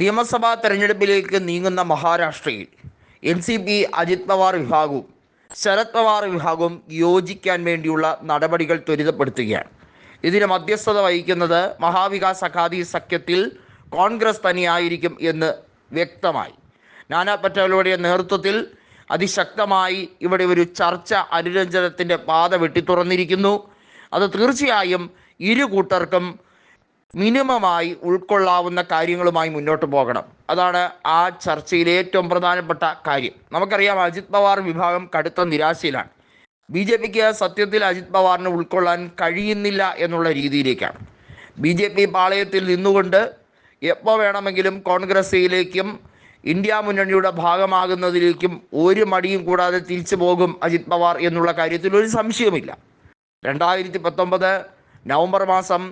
നിയമസഭാ തെരഞ്ഞെടുപ്പിലേക്ക് നീങ്ങുന്ന മഹാരാഷ്ട്രയിൽ NCP അജിത് പവാർ വിഭാഗവും ശരത് പവാർ വിഭാഗവും യോജിക്കാൻ വേണ്ടിയുള്ള നടപടികൾ ത്വരിതപ്പെടുത്തുകയാണ്. ഇതിന് മധ്യസ്ഥത വഹിക്കുന്നത് മഹാവികാസ് അഘാടി സഖ്യത്തിൽ കോൺഗ്രസ് തന്നെയായിരിക്കും എന്ന് വ്യക്തമായി. നാനാ പട്ടോലെയുടെ നേതൃത്വത്തിൽ അതിശക്തമായി ഇവിടെ ഒരു ചർച്ച അനുരഞ്ജനത്തിൻ്റെ പാത വെട്ടിത്തുറന്നിരിക്കുന്നു. അത് തീർച്ചയായും ഇരു കൂട്ടർക്കും മിനിമമായി ഉൾക്കൊള്ളാവുന്ന കാര്യങ്ങളുമായി മുന്നോട്ട് പോകണം. അതാണ് ആ ചർച്ചയിലെ ഏറ്റവും പ്രധാനപ്പെട്ട കാര്യം. നമുക്കറിയാം, അജിത് പവാർ വിഭാഗം കടുത്ത നിരാശയിലാണ്. BJP സത്യത്തിൽ അജിത് പവാറിനെ ഉൾക്കൊള്ളാൻ കഴിയുന്നില്ല എന്നുള്ള രീതിയിലേക്കാണ്. BJP പാളയത്തിൽ നിന്നുകൊണ്ട് എപ്പോൾ വേണമെങ്കിലും കോൺഗ്രസിലേക്കും ഇന്ത്യ മുന്നണിയുടെ ഭാഗമാകുന്നതിലേക്കും ഒരു മടിയും കൂടാതെ തിരിച്ചു പോകും അജിത് പവാർ എന്നുള്ള കാര്യത്തിൽ ഒരു സംശയവുമില്ല. 2019 നവംബർ മാസം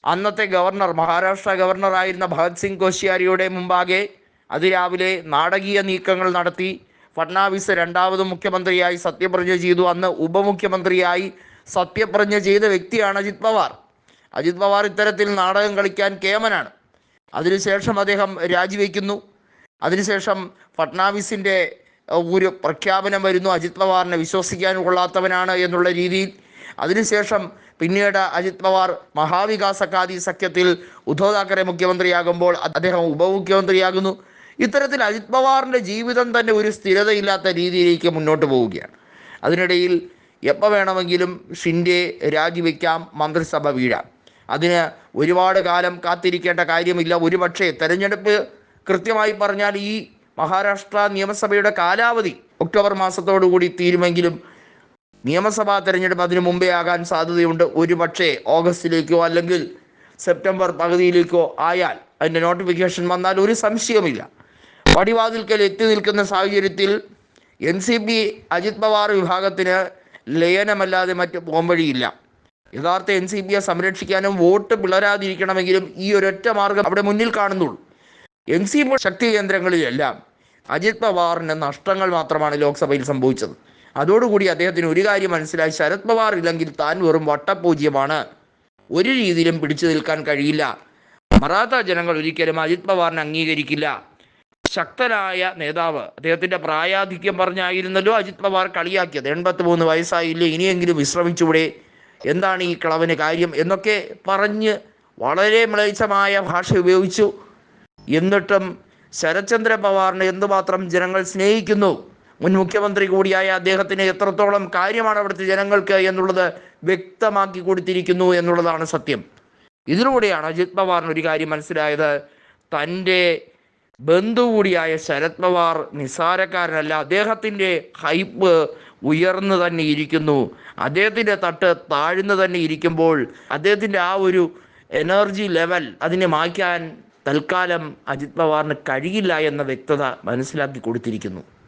അന്നത്തെ ഗവർണർ, മഹാരാഷ്ട്ര ഗവർണറായിരുന്ന ഭഗത് സിംഗ് കോശ്യാരിയുടെ മുമ്പാകെ അതിരാവിലെ നാടകീയ നീക്കങ്ങൾ നടത്തി ഫഡ്നാവിസ് രണ്ടാമതും മുഖ്യമന്ത്രിയായി സത്യപ്രതിജ്ഞ ചെയ്തു. അന്ന് ഉപമുഖ്യമന്ത്രിയായി സത്യപ്രതിജ്ഞ ചെയ്ത വ്യക്തിയാണ് അജിത് പവാർ. അജിത് പവാർ ഇത്തരത്തിൽ നാടകം കളിക്കാൻ കേമനാണ്. അതിനുശേഷം അദ്ദേഹം രാജിവെക്കുന്നു. അതിനുശേഷം ഫഡ്നാവിസിൻ്റെ ഒരു പ്രഖ്യാപനം വരുന്നു, അജിത് പവാറിനെ വിശ്വസിക്കാൻ കൊള്ളാത്തവനാണ് എന്നുള്ള രീതിയിൽ. അതിനുശേഷം പിന്നീട് അജിത് പവാർ മഹാവികാസ് അഘാടി സഖ്യത്തിൽ ഉദ്ധവ് താക്കറെ മുഖ്യമന്ത്രിയാകുമ്പോൾ അദ്ദേഹം ഉപമുഖ്യമന്ത്രിയാകുന്നു. ഇത്തരത്തിൽ അജിത് പവാറിൻ്റെ ജീവിതം തന്നെ ഒരു സ്ഥിരതയില്ലാത്ത രീതിയിലേക്ക് മുന്നോട്ട് പോവുകയാണ്. അതിനിടയിൽ എപ്പോൾ വേണമെങ്കിലും ഷിൻഡെ രാജിവെക്കാം, മന്ത്രിസഭ വീഴാം. അതിന് ഒരുപാട് കാലം കാത്തിരിക്കേണ്ട കാര്യമില്ല. ഒരുപക്ഷെ തെരഞ്ഞെടുപ്പ് കൃത്യമായി പറഞ്ഞാൽ ഈ മഹാരാഷ്ട്ര നിയമസഭയുടെ കാലാവധി ഒക്ടോബർ മാസത്തോടുകൂടി തീരുമെങ്കിലും നിയമസഭാ തെരഞ്ഞെടുപ്പ് അതിനു മുമ്പേ ആകാൻ സാധ്യതയുണ്ട്. ഒരുപക്ഷെ ഓഗസ്റ്റിലേക്കോ അല്ലെങ്കിൽ സെപ്റ്റംബർ പകുതിയിലേക്കോ ആയാൽ അതിൻ്റെ നോട്ടിഫിക്കേഷൻ വന്നാൽ ഒരു സംശയമില്ല. പടിവാതിൽക്കൽ എത്തി നിൽക്കുന്ന സാഹചര്യത്തിൽ NCP അജിത് പവാർ വിഭാഗത്തിന് ലയനമല്ലാതെ മറ്റ് പോംവഴിയില്ല. യഥാർത്ഥ NCP സംരക്ഷിക്കാനും വോട്ട് പിളരാതിരിക്കണമെങ്കിലും ഈ ഒരൊറ്റ മാർഗം അവിടെ മുന്നിൽ കാണുന്നുള്ളൂ. NCP ശക്തി കേന്ദ്രങ്ങളിലെല്ലാം അജിത് പവാറിന് നഷ്ടങ്ങൾ മാത്രമാണ് ലോക്സഭയിൽ സംഭവിച്ചത്. അതോടുകൂടി അദ്ദേഹത്തിന് ഒരു കാര്യം മനസ്സിലായി, ശരത് പവാർ ഇല്ലെങ്കിൽ താൻ വെറും വട്ടപൂജ്യമാണ്, ഒരു രീതിയിലും പിടിച്ചു നിൽക്കാൻ കഴിയില്ല. മറാത്ത ജനങ്ങൾ ഒരിക്കലും അജിത് പവാറിനെ അംഗീകരിക്കില്ല. ശക്തനായ നേതാവ്, അദ്ദേഹത്തിൻ്റെ പ്രായാധിക്യം പറഞ്ഞായിരുന്നല്ലോ അജിത് പവാർ കളിയാക്കിയത്. 83 വയസ്സായില്ലേ, ഇനിയെങ്കിലും വിശ്രമിച്ചൂടെ, എന്താണ് ഈ കളവന് കാര്യം എന്നൊക്കെ പറഞ്ഞ് വളരെ മ്ലേച്ഛമായ ഭാഷ ഉപയോഗിച്ചു. എന്നിട്ടും ശരത്ചന്ദ്ര പവാറിനെ എന്തുമാത്രം ജനങ്ങൾ സ്നേഹിക്കുന്നു, മുൻ മുഖ്യമന്ത്രി കൂടിയായ അദ്ദേഹത്തിന് എത്രത്തോളം കാര്യമാണ് അവിടുത്തെ ജനങ്ങൾക്ക് എന്നുള്ളത് വ്യക്തമാക്കി കൊടുത്തിരിക്കുന്നു എന്നുള്ളതാണ് സത്യം. ഇതിലൂടെയാണ് അജിത് പവാറിന് ഒരു കാര്യം മനസ്സിലായത്, തൻ്റെ ബന്ധു കൂടിയായ ശരത് പവാർ നിസ്സാരക്കാരനല്ല. അദ്ദേഹത്തിൻ്റെ ഹൈപ്പ് ഉയർന്നു തന്നെ ഇരിക്കുന്നു, അദ്ദേഹത്തിൻ്റെ തട്ട് താഴ്ന്നു തന്നെ ഇരിക്കുമ്പോൾ അദ്ദേഹത്തിൻ്റെ ആ ഒരു എനർജി ലെവൽ അതിനെ മായ്ക്കാൻ തൽക്കാലം അജിത് പവാറിന് കഴിയില്ല എന്ന വ്യക്തത മനസ്സിലാക്കി കൊടുത്തിരിക്കുന്നു.